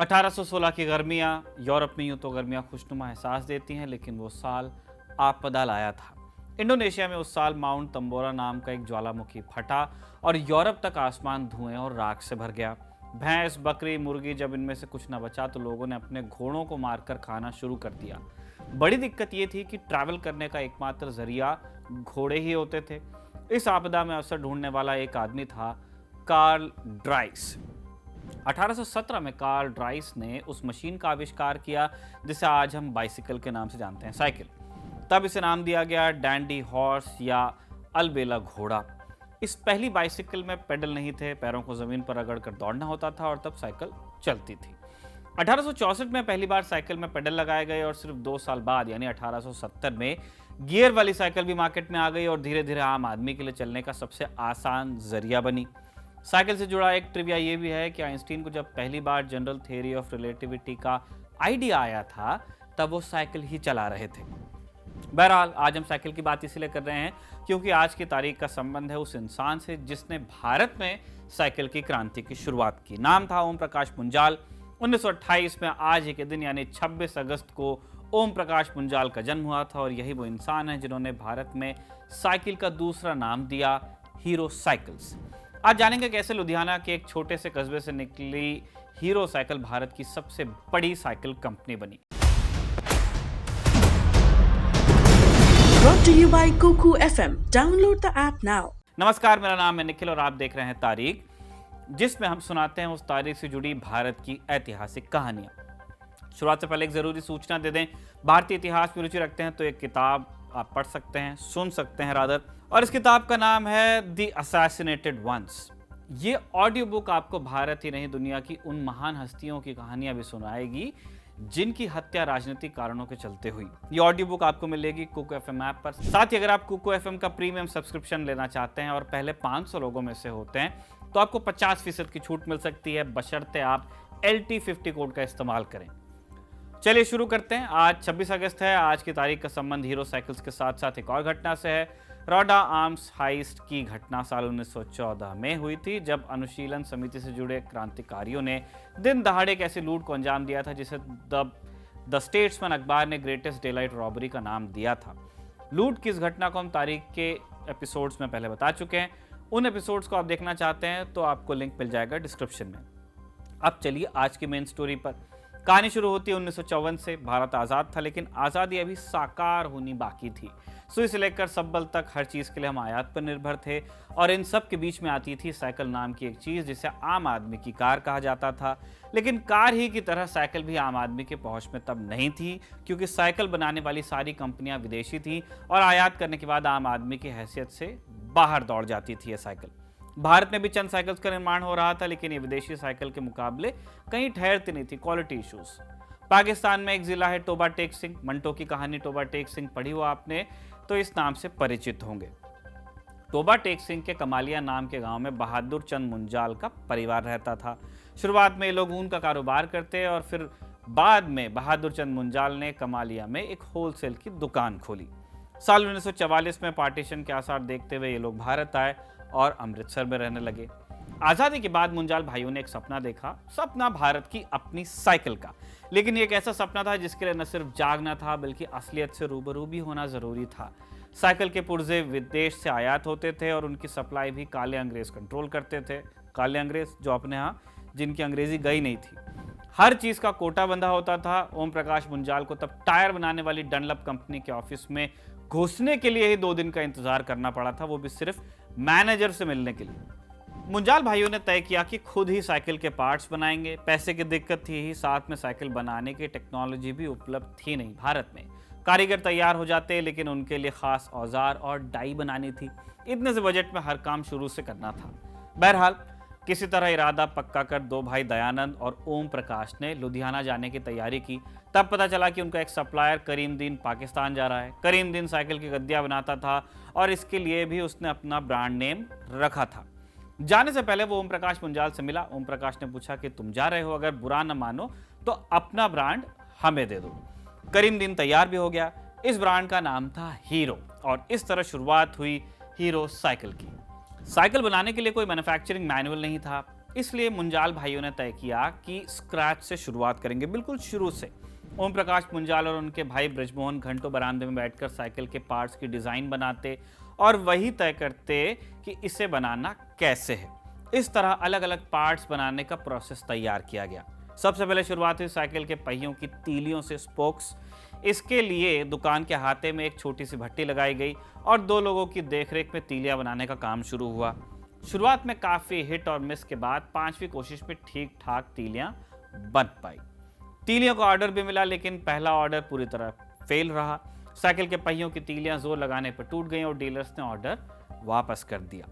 1816 की गर्मियां यूरोप में यूं तो गर्मियां खुशनुमा एहसास देती हैं, लेकिन वो साल आपदा लाया था। इंडोनेशिया में उस साल माउंट तंबोरा नाम का एक ज्वालामुखी फटा और यूरोप तक आसमान धुएं और राख से भर गया। भैंस, बकरी, मुर्गी, जब इनमें से कुछ न बचा तो लोगों ने अपने घोड़ों को मारकर खाना शुरू कर दिया। बड़ी दिक्कत ये थी कि ट्रैवल करने का एकमात्र जरिया घोड़े ही होते थे। इस आपदा में अवसर ढूंढने वाला एक आदमी था, कार्ल ड्राइस। 1817 में कार्ल ड्राइस ने उस मशीन का आविष्कार किया जिसे आज हम बाइसिकल के नाम से जानते हैं, साइकिल। तब इसे नाम दिया गया डैंडी हॉर्स या अलबेला घोड़ा। इस पहली बाइसिकल में पेडल नहीं थे, पैरों को जमीन पर रगड़कर दौड़ना होता था और तब साइकिल चलती थी। 1864 में पहली बार साइकिल में पेडल लगाए गए और सिर्फ 2 साल बाद यानी 1870 में गियर वाली साइकिल भी मार्केट में आ गई और धीरे धीरे आम आदमी के लिए चलने का सबसे आसान जरिया बनी। साइकिल से जुड़ा एक ट्रिविया ये भी है कि आइंस्टीन को जब पहली बार जनरल थ्योरी ऑफ रिलेटिविटी का आइडिया आया था, तब वो साइकिल ही चला रहे थे। बहरहाल आज हम साइकिल की बात इसलिए कर रहे हैं क्योंकि आज की तारीख का संबंध है उस इंसान से जिसने भारत में साइकिल की क्रांति की शुरुआत की। नाम था ओम प्रकाश मुंजाल। 1928 में आज ही के दिन यानी 26 अगस्त को ओम प्रकाश मुंजाल का जन्म हुआ था और यही वो इंसान है जिन्होंने भारत में साइकिल का दूसरा नाम दिया, हीरो साइकिल्स। आज जानेंगे कैसे लुधियाना के एक छोटे से कस्बे से निकली हीरो साइकिल भारत की सबसे बड़ी साइकिल कंपनी बनी। Brought to you by Kuku FM. Download the app now. नमस्कार, मेरा नाम है निखिल और आप देख रहे हैं तारीख, जिसमें हम सुनाते हैं उस तारीख से जुड़ी भारत की ऐतिहासिक कहानियां। शुरुआत से पहले एक जरूरी सूचना दे दें, भारतीय इतिहास में रुचि रखते हैं तो एक किताब आप पढ़ सकते हैं, सुन सकते हैं रादर, और इस किताब का नाम है द असैसिनेटेड वंस। ये ऑडियो बुक आपको भारत ही नहीं दुनिया की उन महान हस्तियों की कहानियां भी सुनाएगी जिनकी हत्या राजनीतिक कारणों के चलते हुई। ये ऑडियो बुक आपको मिलेगी कुको एफएम ऐप पर। साथ ही अगर आप कुको एफएम का प्रीमियम सब्सक्रिप्शन लेना चाहते हैं और पहले 500 लोगों में से होते हैं तो आपको 50% की छूट मिल सकती है, बशर्ते आप LT50 कोड का इस्तेमाल करें। चलिए शुरू करते हैं। आज 26 अगस्त है। आज की तारीख का संबंध हीरो साइकिल्स के साथ साथ एक और घटना से है। रोडा आर्म्स हाइस्ट की घटना साल 1914 में हुई थी, जब अनुशीलन समिति से जुड़े क्रांतिकारियों ने दिन दहाड़े एक ऐसी लूट को अंजाम दिया था जिसे द स्टेट्समैन अखबार ने ग्रेटेस्ट डेलाइट रॉबरी का नाम दिया था। लूट की इस घटना को हम तारीख के एपिसोड्स में पहले बता चुके हैं। उन एपिसोड्स को आप देखना चाहते हैं तो आपको लिंक मिल जाएगा डिस्क्रिप्शन में। अब चलिए आज की मेन स्टोरी पर। कहानी शुरू होती है 1954 से। भारत आज़ाद था, लेकिन आज़ादी अभी साकार होनी बाकी थी। सुई से लेकर सब्बल तक हर चीज़ के लिए हम आयात पर निर्भर थे और इन सब के बीच में आती थी साइकिल नाम की एक चीज़ जिसे आम आदमी की कार कहा जाता था। लेकिन कार ही की तरह साइकिल भी आम आदमी के पहुंच में तब नहीं थी, क्योंकि साइकिल बनाने वाली सारी कंपनियां विदेशी थीं और आयात करने के बाद आम आदमी की हैसियत से बाहर दौड़ जाती थी ये साइकिल। भारत में भी चंद साइकिल्स का निर्माण हो रहा था, लेकिन ये विदेशी साइकिल के मुकाबले कहीं ठहरती नहीं थी, क्वालिटी इश्यूज। पाकिस्तान में एक जिला है टोबा टेक सिंह। मंटो की कहानी टोबा टेक सिंह पढ़ी हो आपने तो इस नाम से परिचित होंगे। टोबा टेक सिंह के कमालिया नाम के गांव में बहादुर चंद मुंजाल का परिवार रहता था। शुरुआत में ये लोग ऊन का कारोबार करते और फिर बाद में बहादुर चंद मुंजाल ने कमालिया में एक होलसेल की दुकान खोली। साल 1944 में पार्टीशन के आसार देखते हुए ये लोग भारत आए और अमृतसर में रहने लगे। आज़ादी के बाद मुंजाल भाइयों ने एक सपना देखा, सपना भारत की अपनी साइकिल का। लेकिन ये एक ऐसा सपना था जिसके लिए न सिर्फ जागना था बल्कि असलियत से रूबरू भी होना जरूरी था। साइकिल के पुर्जे विदेश से आयात होते थे और उनकी सप्लाई भी काले अंग्रेज कंट्रोल करते थे। काले अंग्रेज जो अपने यहाँ जिनकी अंग्रेजी गई नहीं थी। हर चीज़ का कोटा बंधा होता था। ओम प्रकाश मुंजाल को तब टायर बनाने वाली डनलप कंपनी के ऑफिस में घुसने के लिए ही 2 दिन का इंतजार करना पड़ा था, वो भी सिर्फ मैनेजर से मिलने के लिए। मुंजाल भाइयों ने तय किया कि खुद ही साइकिल के पार्ट्स बनाएंगे। पैसे की दिक्कत थी ही, साथ में साइकिल बनाने की टेक्नोलॉजी भी उपलब्ध थी नहीं भारत में। कारीगर तैयार हो जाते लेकिन उनके लिए खास औजार और डाई बनानी थी। इतने से बजट में हर काम शुरू से करना था। बहरहाल किसी तरह इरादा पक्का कर 2 भाई दयानंद और ओम प्रकाश ने लुधियाना जाने की तैयारी की। तब पता चला कि उनका एक सप्लायर करीमदीन पाकिस्तान जा रहा है। करीमदीन साइकिल की गद्दियां बनाता था और इसके लिए भी उसने अपना ब्रांड नेम रखा था। जाने से पहले वो ओम प्रकाश मुंजाल से मिला। ओम प्रकाश ने पूछा कि तुम जा रहे हो, अगर बुरा न मानो तो अपना ब्रांड हमें दे दो। करीमदीन तैयार भी हो गया। इस ब्रांड का नाम था हीरो और इस तरह शुरुआत हुई हीरो साइकिल की। साइकिल बनाने के लिए कोई मैन्युफैक्चरिंग मैनुअल नहीं था। इसलिए मुंजाल भाइयों ने तय किया कि स्क्रैच से शुरुआत करेंगे, बिल्कुल शुरू से। ओम प्रकाश मुंजाल और उनके भाई ब्रजमोहन घंटों बरामदे में बैठकर साइकिल के पार्ट्स की डिजाइन बनाते और वही तय करते कि इसे बनाना कैसे है। इस तरह अलग अलग पार्ट्स बनाने का प्रोसेस तैयार किया गया। सबसे पहले शुरुआत हुई साइकिल के पहियों की तीलियों से, स्पोक्स। इसके लिए दुकान के हाथे में एक छोटी सी भट्टी लगाई गई और 2 लोगों की देखरेख में तीलियां बनाने का काम शुरू हुआ। शुरुआत में काफी हिट और मिस के बाद 5वीं कोशिश में ठीक ठाक तीलियां बन पाई। तीलियों का ऑर्डर भी मिला, लेकिन पहला ऑर्डर पूरी तरह फेल रहा। साइकिल के पहियों की तीलियां जोर लगाने पर टूट गईं और डीलर्स ने ऑर्डर वापस कर दिया।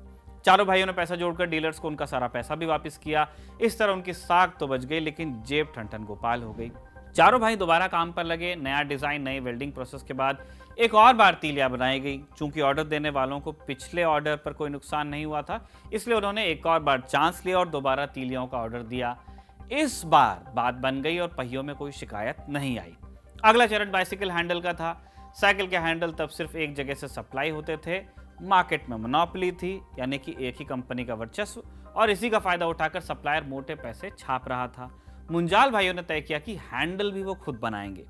चारों भाइयों ने पैसा जोड़कर डीलर्स को उनका सारा पैसा भी वापस किया। इस तरह उनकी साख तो बच गई, लेकिन जेब ठन गोपाल हो गई। चारों भाई दोबारा काम पर लगे। नया डिजाइन, नई वेल्डिंग प्रोसेस के बाद एक और बार तीलियां बनाई गई। चूंकि ऑर्डर देने वालों को पिछले ऑर्डर पर कोई नुकसान नहीं हुआ था, इसलिए उन्होंने एक और बार चांस लिया और दोबारा तीलियों का ऑर्डर दिया। इस बार बात बन गई और पहियों में कोई शिकायत नहीं आई। अगला चरण बाइसिकल हैंडल का था। साइकिल के हैंडल तब सिर्फ एक जगह से सप्लाई होते थे। मार्केट में मोनोपोली थी, यानी कि एक ही कंपनी का वर्चस्व, और इसी का फायदा उठाकर सप्लायर मोटे पैसे छाप रहा था। मुंजाल भाइयों ने तय किया कि हैंडल भी वो खुद बनाएंगे।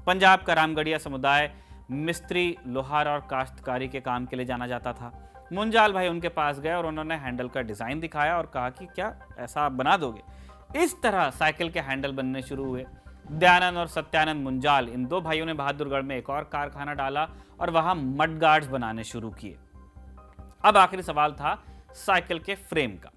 पंजाब का रामगढ़िया समुदाय मिस्त्री, लोहार और काश्तकारी के काम के लिए जाना जाता था। मुंजाल भाई उनके पास गए और उन्होंने हैंडल का डिजाइन दिखाया और कहा कि क्या ऐसा आप बना दोगे। इस तरह साइकिल के हैंडल बनने शुरू हुए। दयानंद और सत्यानंद मुंजाल, इन 2 भाइयों ने बहादुरगढ़ में एक और कारखाना डाला और वहां मड गार्ड्स बनाने शुरू किए। अब आखिरी सवाल था साइकिल के फ्रेम का।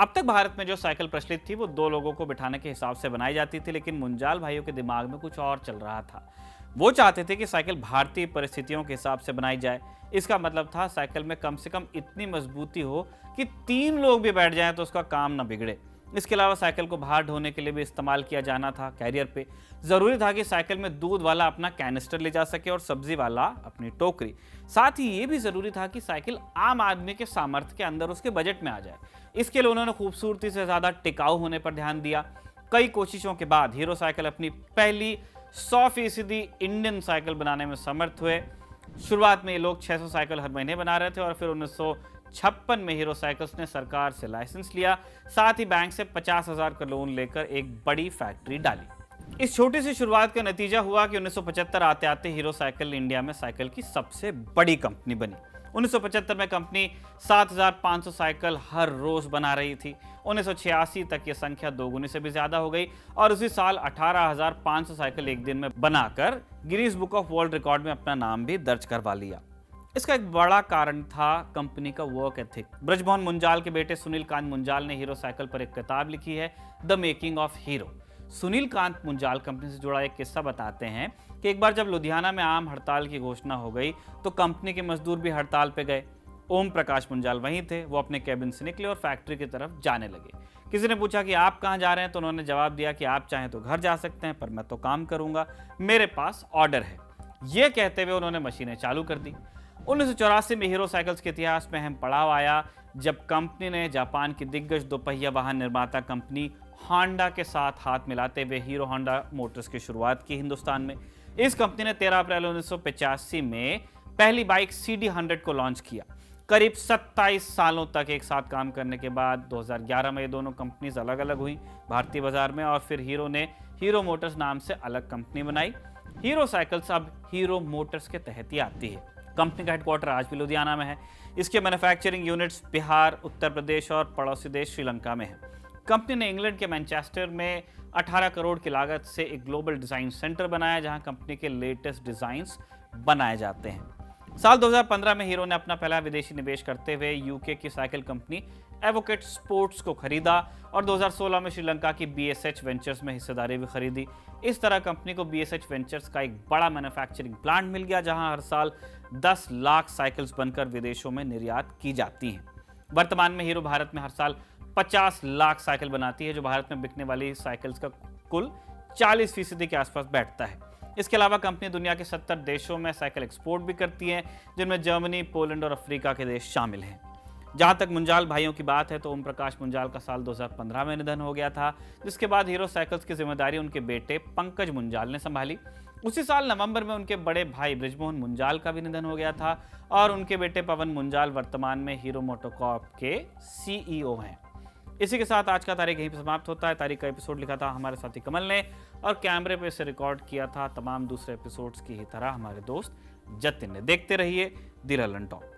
अब तक भारत में जो साइकिल प्रचलित थी वो 2 लोगों को बिठाने के हिसाब से बनाई जाती थी, लेकिन मुंजाल भाइयों के दिमाग में कुछ और चल रहा था। वो चाहते थे कि साइकिल भारतीय परिस्थितियों के हिसाब से बनाई जाए। इसका मतलब था साइकिल में कम से कम इतनी मजबूती हो कि 3 लोग भी बैठ जाएं तो उसका काम न बिगड़े। इसके अलावा साइकिल को बाहर ढोने के लिए भी इस्तेमाल किया जाना था कैरियर पे। जरूरी था कि साइकिल में दूध वाला अपना कैनिस्टर ले जा सके और सब्जी वाला अपनी टोकरी। साथ ही ये भी जरूरी था कि साइकिल आम आदमी के सामर्थ्य के अंदर, उसके बजट में आ जाए। इसके लिए उन्होंने खूबसूरती से ज्यादा टिकाऊ होने पर ध्यान दिया। कई कोशिशों के बाद हीरो साइकिल अपनी पहली 100% इंडियन साइकिल बनाने में समर्थ हुए। शुरुआत में ये लोग 600 साइकिल हर महीने बना रहे थे और फिर 1956 में हीरो साइकिल्स ने सरकार से लाइसेंस लिया। साथ ही बैंक से 50,000 का लोन लेकर एक बड़ी फैक्ट्री डाली। इस छोटी सी शुरुआत का नतीजा हुआ कि 1975 आते आते हीरो साइकिल इंडिया में साइकिल की सबसे बड़ी कंपनी बनी। 1975 में कंपनी 7,500 साइकिल हर रोज बना रही थी। 1986 तक ये संख्या दोगुनी से भी ज्यादा हो गई और उसी साल 18,500 साइकिल एक दिन में बनाकर Guinness book of world record में अपना नाम भी दर्ज करवा लिया। इसका एक बड़ा कारण था कंपनी का वर्क एथिक। ब्रजमोहन मुंजाल के बेटे सुनील कांत मुंजाल ने हीरो साइकिल पर एक किताब लिखी है, the making of hero. Sunil Kant Munjal company से जुड़ा एक किस्सा बताते हैं कि एक बार जब लुधियाना में आम हड़ताल की घोषणा हो गई तो कंपनी के मजदूर भी हड़ताल पे गए। ओम प्रकाश मुंजाल वहीं थे। वो अपने कैबिन से निकले और फैक्ट्री की तरफ जाने लगे। किसी ने पूछा कि आप कहाँ जा रहे हैं, तो उन्होंने जवाब दिया कि आप चाहें तो घर जा सकते हैं, पर मैं तो काम करूंगा, मेरे पास ऑर्डर है। ये कहते हुए उन्होंने मशीनें चालू कर दी। 1984 में हीरो साइकिल्स के इतिहास में अहम पड़ाव आया जब कंपनी ने जापान की दिग्गज 2 पहिया वाहन निर्माता कंपनी होंडा के साथ हाथ मिलाते हुए हीरो होंडा मोटर्स की शुरुआत की हिंदुस्तान में। इस कंपनी ने 13 अप्रैल 1985 में पहली बाइक CD100 को लॉन्च किया। करीब 27 सालों तक एक साथ काम करने के बाद 2011 में ये दोनों कंपनीज अलग अलग हुई भारतीय बाजार में, और फिर हीरो ने हीरो मोटर्स नाम से अलग कंपनी बनाई। हीरो साइकिल्स अब हीरो मोटर्स के तहत ही आती है। कंपनी का हेडक्वार्टर आज भी लुधियाना में है। इसके मैन्युफैक्चरिंग यूनिट्स बिहार, उत्तर प्रदेश और पड़ोसी देश श्रीलंका में है। कंपनी ने इंग्लैंड के मैनचेस्टर में 18 करोड़ की लागत से एक ग्लोबल डिजाइन सेंटर बनाया जहां कंपनी के लेटेस्ट डिजाइन्स बनाए जाते हैं। साल 2015 में हीरो ने अपना पहला विदेशी निवेश करते हुए यूके की साइकिल कंपनी एवोकेट स्पोर्ट्स को खरीदा और 2016 में श्रीलंका की BSH वेंचर्स में हिस्सेदारी भी खरीदी। इस तरह कंपनी को BSH वेंचर्स का एक बड़ा मैन्युफैक्चरिंग प्लांट मिल गया जहां हर साल 10 लाख साइकिल्स बनकर विदेशों में निर्यात की जाती हैं। वर्तमान में हीरो भारत में हर साल 50 लाख साइकिल बनाती है, जो भारत में बिकने वाली साइकिल्स का कुल 40% के आसपास बैठता है। इसके अलावा कंपनी दुनिया के 70 देशों में साइकिल एक्सपोर्ट भी करती है, जिनमें जर्मनी, पोलैंड और अफ्रीका के देश शामिल हैं। जहां तक मुंजाल भाइयों की बात है तो ओम प्रकाश मुंजाल का साल 2015 में निधन हो गया था, जिसके बाद हीरो साइकिल्स की जिम्मेदारी उनके बेटे पंकज मुंजाल ने संभाली। उसी साल नवंबर में उनके बड़े भाई ब्रजमोहन मुंजाल का भी निधन हो गया था और उनके बेटे पवन मुंजाल वर्तमान में हीरो मोटोकॉर्प के CEO हैं। इसी के साथ आज का तारीख यहीं पर समाप्त होता है। तारीख का एपिसोड लिखा था हमारे साथी कमल ने और कैमरे पे इसे रिकॉर्ड किया था तमाम दूसरे एपिसोड्स की ही तरह हमारे दोस्त जतिन ने। देखते रहिए दी ललन टॉक।